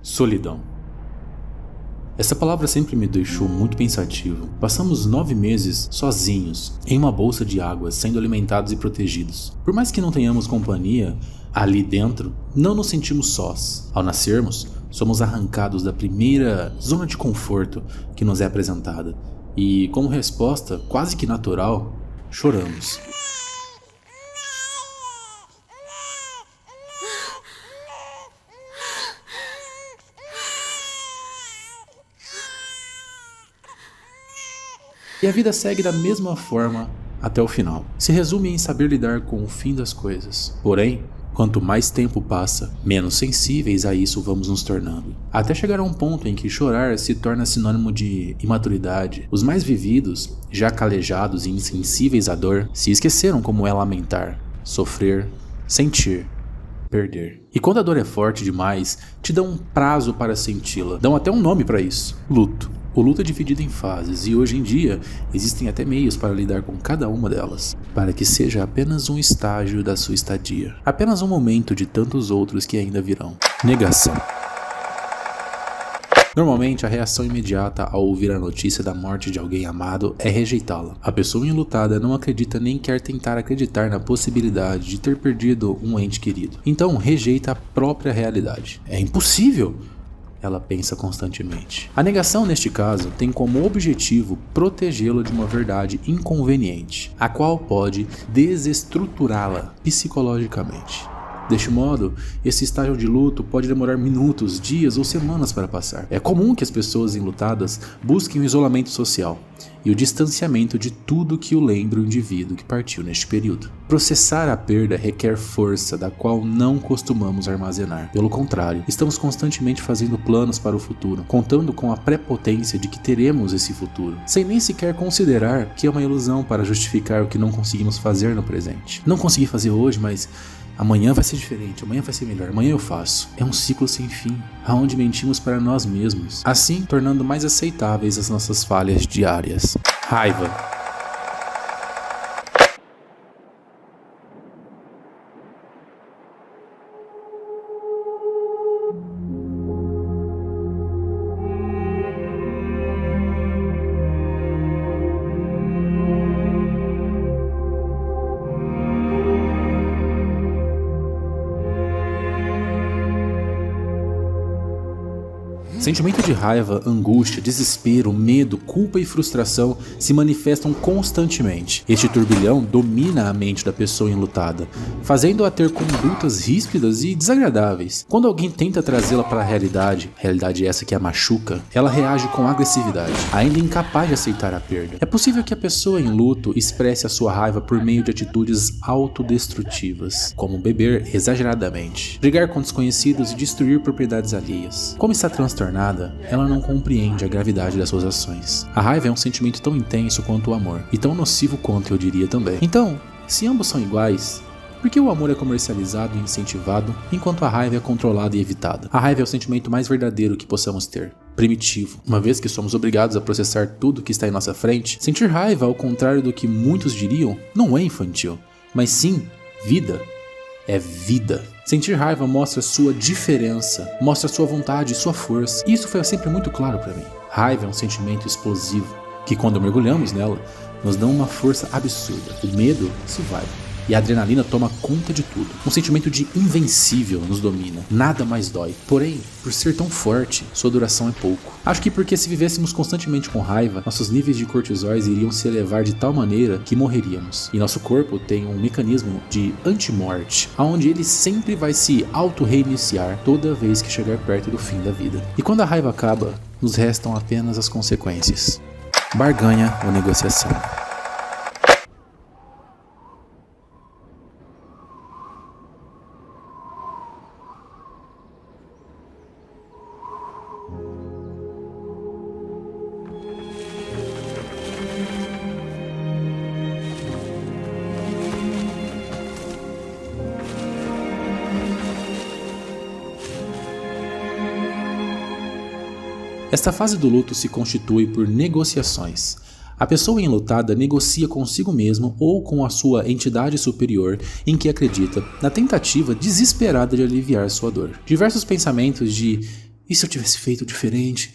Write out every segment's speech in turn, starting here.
Solidão. Essa palavra sempre me deixou muito pensativo. Passamos 9 meses sozinhos, em uma bolsa de água, sendo alimentados e protegidos. Por mais que não tenhamos companhia, ali dentro, não nos sentimos sós. Ao nascermos, somos arrancados da primeira zona de conforto que nos é apresentada. E, como resposta quase que natural, choramos. E a vida segue da mesma forma até o final. Se resume em saber lidar com o fim das coisas. Porém, quanto mais tempo passa, menos sensíveis a isso vamos nos tornando. Até chegar a um ponto em que chorar se torna sinônimo de imaturidade. Os mais vividos, já calejados e insensíveis à dor, se esqueceram como é lamentar, sofrer, sentir, perder. E quando a dor é forte demais, te dão um prazo para senti-la. Dão até um nome para isso: luto. O luto é dividido em fases e hoje em dia existem até meios para lidar com cada uma delas, para que seja apenas um estágio da sua estadia, apenas um momento de tantos outros que ainda virão. Negação. Normalmente, a reação imediata ao ouvir a notícia da morte de alguém amado é rejeitá-la. A pessoa enlutada não acredita nem quer tentar acreditar na possibilidade de ter perdido um ente querido. Então, rejeita a própria realidade. É impossível! Ela pensa constantemente. A negação, neste caso, tem como objetivo protegê-lo de uma verdade inconveniente, a qual pode desestruturá-la psicologicamente. Deste modo, esse estágio de luto pode demorar minutos, dias ou semanas para passar. É comum que as pessoas enlutadas busquem o isolamento social e o distanciamento de tudo que o lembre o indivíduo que partiu neste período. Processar a perda requer força da qual não costumamos armazenar. Pelo contrário, estamos constantemente fazendo planos para o futuro, contando com a prepotência de que teremos esse futuro, sem nem sequer considerar que é uma ilusão para justificar o que não conseguimos fazer no presente. Não consegui fazer hoje, mas amanhã vai ser diferente, amanhã vai ser melhor, amanhã eu faço. É um ciclo sem fim, aonde mentimos para nós mesmos, assim tornando mais aceitáveis as nossas falhas diárias. Raiva. Sentimento de raiva, angústia, desespero, medo, culpa e frustração se manifestam constantemente. Este turbilhão domina a mente da pessoa enlutada, fazendo-a ter condutas ríspidas e desagradáveis. Quando alguém tenta trazê-la para a realidade essa que a machuca, ela reage com agressividade, ainda incapaz de aceitar a perda. É possível que a pessoa em luto expresse a sua raiva por meio de atitudes autodestrutivas, como beber exageradamente, brigar com desconhecidos e destruir propriedades alheias. Como está transtornada, ela não compreende a gravidade das suas ações. A raiva é um sentimento tão intenso quanto o amor, e tão nocivo quanto eu diria também. Então, se ambos são iguais, por que o amor é comercializado e incentivado, enquanto a raiva é controlada e evitada? A raiva é o sentimento mais verdadeiro que possamos ter. Primitivo. Uma vez que somos obrigados a processar tudo que está em nossa frente, sentir raiva, ao contrário do que muitos diriam, não é infantil, mas sim vida. É vida. Sentir raiva mostra sua diferença, mostra sua vontade e sua força. E isso foi sempre muito claro para mim. Raiva é um sentimento explosivo, que quando mergulhamos nela, nos dá uma força absurda. O medo se vai. E a adrenalina toma conta de tudo. Um sentimento de invencível nos domina. Nada mais dói. Porém, por ser tão forte, sua duração é pouco. Acho que porque se vivêssemos constantemente com raiva, nossos níveis de cortisóis iriam se elevar de tal maneira que morreríamos. E nosso corpo tem um mecanismo de anti-morte, onde ele sempre vai se auto-reiniciar toda vez que chegar perto do fim da vida. E quando a raiva acaba, nos restam apenas as consequências. Barganha ou negociação. Esta fase do luto se constitui por negociações. A pessoa enlutada negocia consigo mesmo ou com a sua entidade superior em que acredita, na tentativa desesperada de aliviar sua dor. Diversos pensamentos de E se eu tivesse feito diferente?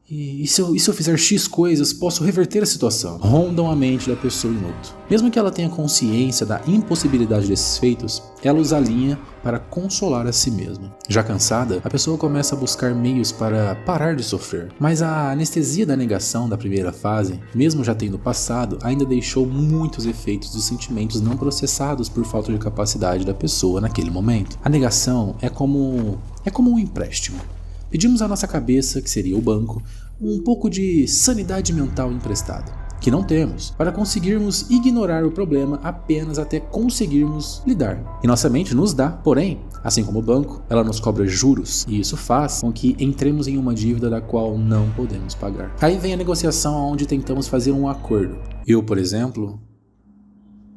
E se eu fizer X coisas, posso reverter a situação? Rondam a mente da pessoa em luto. Mesmo que ela tenha consciência da impossibilidade desses feitos, ela os alinha para consolar a si mesma. Já cansada, a pessoa começa a buscar meios para parar de sofrer. Mas a anestesia da negação da primeira fase, mesmo já tendo passado, ainda deixou muitos efeitos dos sentimentos não processados por falta de capacidade da pessoa naquele momento. A negação é como um empréstimo. Pedimos à nossa cabeça, que seria o banco, um pouco de sanidade mental emprestada, que não temos, para conseguirmos ignorar o problema apenas até conseguirmos lidar. E nossa mente nos dá, porém, assim como o banco, ela nos cobra juros, e isso faz com que entremos em uma dívida da qual não podemos pagar. Aí vem a negociação onde tentamos fazer um acordo. Eu, por exemplo,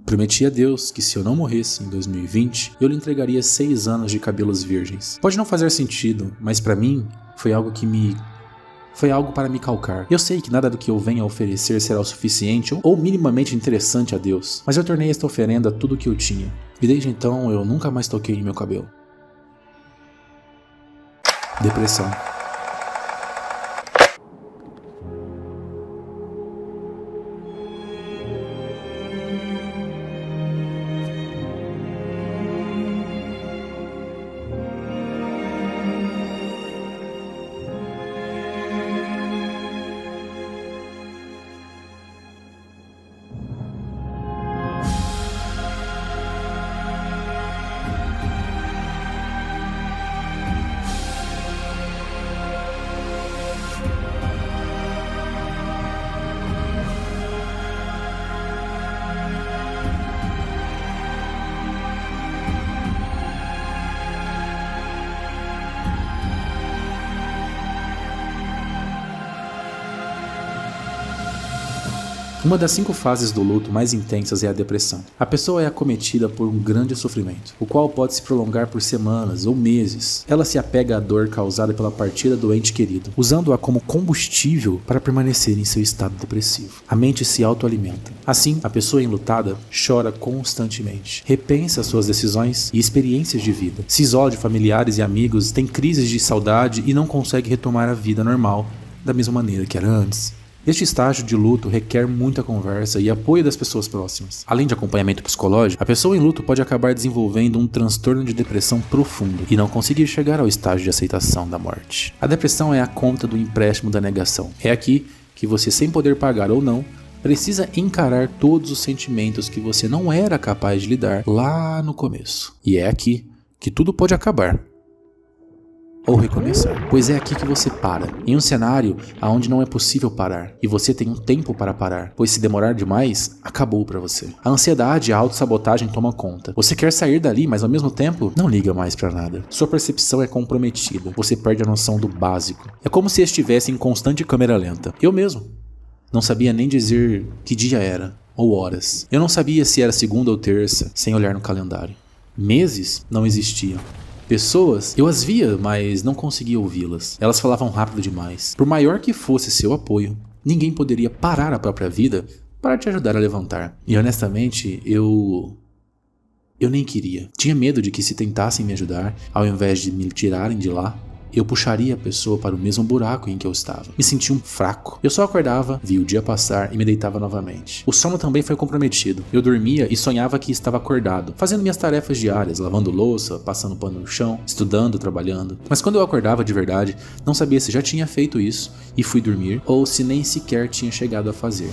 prometi a Deus que se eu não morresse em 2020, eu lhe entregaria 6 anos de cabelos virgens. Pode não fazer sentido, mas para mim foi algo para me calcar. Eu sei que nada do que eu venha a oferecer será o suficiente ou minimamente interessante a Deus, mas eu tornei esta oferenda tudo o que eu tinha. E desde então eu nunca mais toquei em meu cabelo. Depressão. Uma das 5 fases do luto mais intensas é a depressão. A pessoa é acometida por um grande sofrimento, o qual pode se prolongar por semanas ou meses. Ela se apega à dor causada pela partida do ente querido, usando-a como combustível para permanecer em seu estado depressivo. A mente se autoalimenta. Assim, a pessoa enlutada chora constantemente, repensa suas decisões e experiências de vida, se isola de familiares e amigos, tem crises de saudade e não consegue retomar a vida normal da mesma maneira que era antes. Este estágio de luto requer muita conversa e apoio das pessoas próximas. Além de acompanhamento psicológico, a pessoa em luto pode acabar desenvolvendo um transtorno de depressão profundo e não conseguir chegar ao estágio de aceitação da morte. A depressão é a conta do empréstimo da negação. É aqui que você, sem poder pagar ou não, precisa encarar todos os sentimentos que você não era capaz de lidar lá no começo. E é aqui que tudo pode acabar. Ou recomeçar, pois é aqui que você para, em um cenário onde não é possível parar, e você tem um tempo para parar, pois se demorar demais, acabou para você. A ansiedade e a autossabotagem tomam conta. Você quer sair dali, mas ao mesmo tempo, não liga mais para nada. Sua percepção é comprometida, você perde a noção do básico. É como se estivesse em constante câmera lenta. Eu mesmo não sabia nem dizer que dia era, ou horas. Eu não sabia se era segunda ou terça, sem olhar no calendário. Meses não existiam. Pessoas, eu as via, mas não conseguia ouvi-las. Elas falavam rápido demais. Por maior que fosse seu apoio, ninguém poderia parar a própria vida para te ajudar a levantar. E honestamente, eu nem queria. Tinha medo de que se tentassem me ajudar, ao invés de me tirarem de lá, eu puxaria a pessoa para o mesmo buraco em que eu estava. Me senti um fraco. Eu só acordava, via o dia passar e me deitava novamente. O sono também foi comprometido. Eu dormia e sonhava que estava acordado, fazendo minhas tarefas diárias, lavando louça, passando pano no chão, estudando, trabalhando. Mas quando eu acordava de verdade, não sabia se já tinha feito isso e fui dormir, ou se nem sequer tinha chegado a fazer.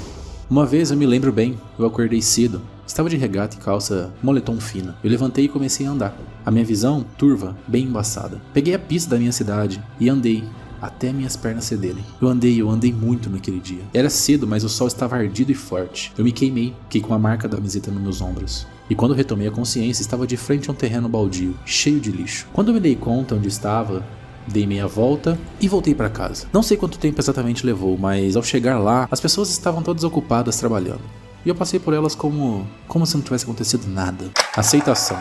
Uma vez eu me lembro bem, eu acordei cedo. Estava de regata e calça moletom fina. Eu levantei e comecei a andar. A minha visão, turva, bem embaçada. Peguei a pista da minha cidade e andei até minhas pernas cederem. Eu andei muito naquele dia. Era cedo, mas o sol estava ardido e forte. Eu me queimei, fiquei com a marca da camiseta nos meus ombros. E quando retomei a consciência, estava de frente a um terreno baldio, cheio de lixo. Quando eu me dei conta onde estava, dei meia volta e voltei para casa. Não sei quanto tempo exatamente levou, mas ao chegar lá, as pessoas estavam todas ocupadas trabalhando. E eu passei por elas como se não tivesse acontecido nada. Aceitação.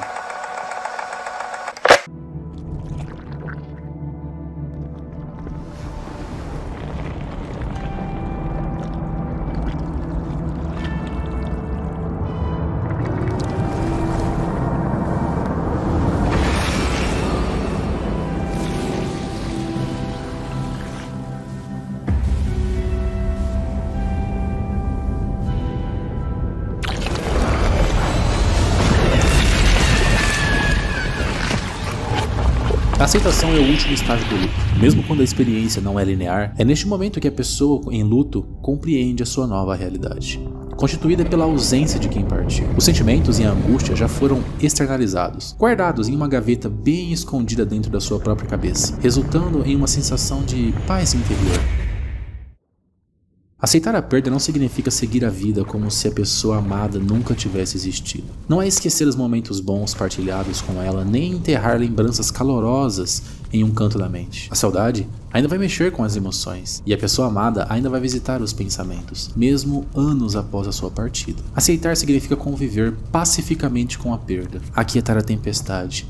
aceitação é o último estágio do luto. Mesmo quando a experiência não é linear, é neste momento que a pessoa em luto compreende a sua nova realidade, constituída pela ausência de quem partiu. Os sentimentos e a angústia já foram externalizados, guardados em uma gaveta bem escondida dentro da sua própria cabeça, resultando em uma sensação de paz interior. Aceitar a perda não significa seguir a vida como se a pessoa amada nunca tivesse existido. Não é esquecer os momentos bons partilhados com ela, nem enterrar lembranças calorosas em um canto da mente. A saudade ainda vai mexer com as emoções, e a pessoa amada ainda vai visitar os pensamentos, mesmo anos após a sua partida. Aceitar significa conviver pacificamente com a perda, aquietar a tempestade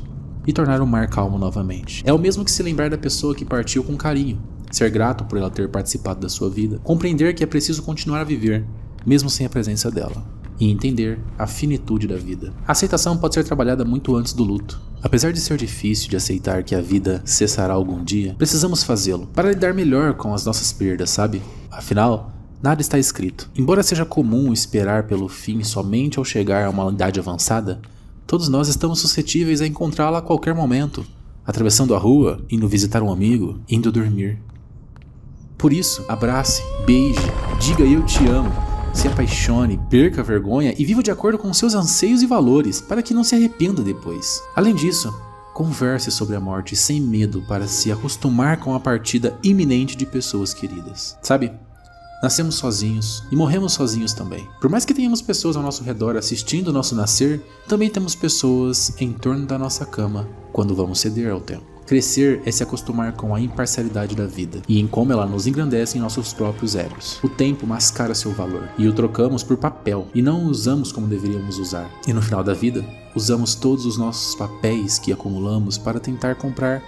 e tornar o mar calmo novamente. É o mesmo que se lembrar da pessoa que partiu com carinho, ser grato por ela ter participado da sua vida, compreender que é preciso continuar a viver, mesmo sem a presença dela, e entender a finitude da vida. A aceitação pode ser trabalhada muito antes do luto. Apesar de ser difícil de aceitar que a vida cessará algum dia, precisamos fazê-lo para lidar melhor com as nossas perdas, sabe? Afinal, nada está escrito. Embora seja comum esperar pelo fim somente ao chegar a uma idade avançada, todos nós estamos suscetíveis a encontrá-la a qualquer momento, atravessando a rua, indo visitar um amigo, indo dormir. Por isso, abrace, beije, diga eu te amo, se apaixone, perca a vergonha e viva de acordo com seus anseios e valores, para que não se arrependa depois. Além disso, converse sobre a morte sem medo para se acostumar com a partida iminente de pessoas queridas. Sabe, nascemos sozinhos e morremos sozinhos também. Por mais que tenhamos pessoas ao nosso redor assistindo o nosso nascer, também temos pessoas em torno da nossa cama quando vamos ceder ao tempo. Crescer é se acostumar com a imparcialidade da vida e em como ela nos engrandece em nossos próprios egos. O tempo mascara seu valor e o trocamos por papel e não o usamos como deveríamos usar. E no final da vida, usamos todos os nossos papéis que acumulamos para tentar comprar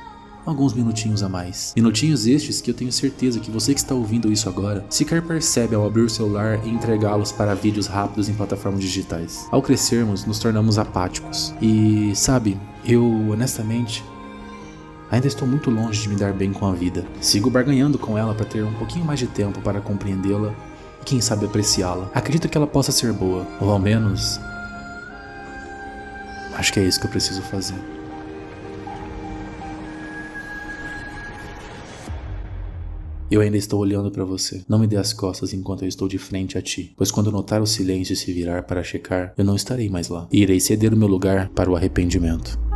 alguns minutinhos a mais. Minutinhos estes que eu tenho certeza que você que está ouvindo isso agora sequer percebe ao abrir o celular e entregá-los para vídeos rápidos em plataformas digitais. Ao crescermos, nos tornamos apáticos. E sabe, eu honestamente ainda estou muito longe de me dar bem com a vida. Sigo barganhando com ela para ter um pouquinho mais de tempo para compreendê-la e quem sabe apreciá-la. Acredito que ela possa ser boa, ou ao menos acho que é isso que eu preciso fazer. Eu ainda estou olhando para você. Não me dê as costas enquanto eu estou de frente a ti, pois quando notar o silêncio se virar para checar, eu não estarei mais lá. E irei ceder o meu lugar para o arrependimento.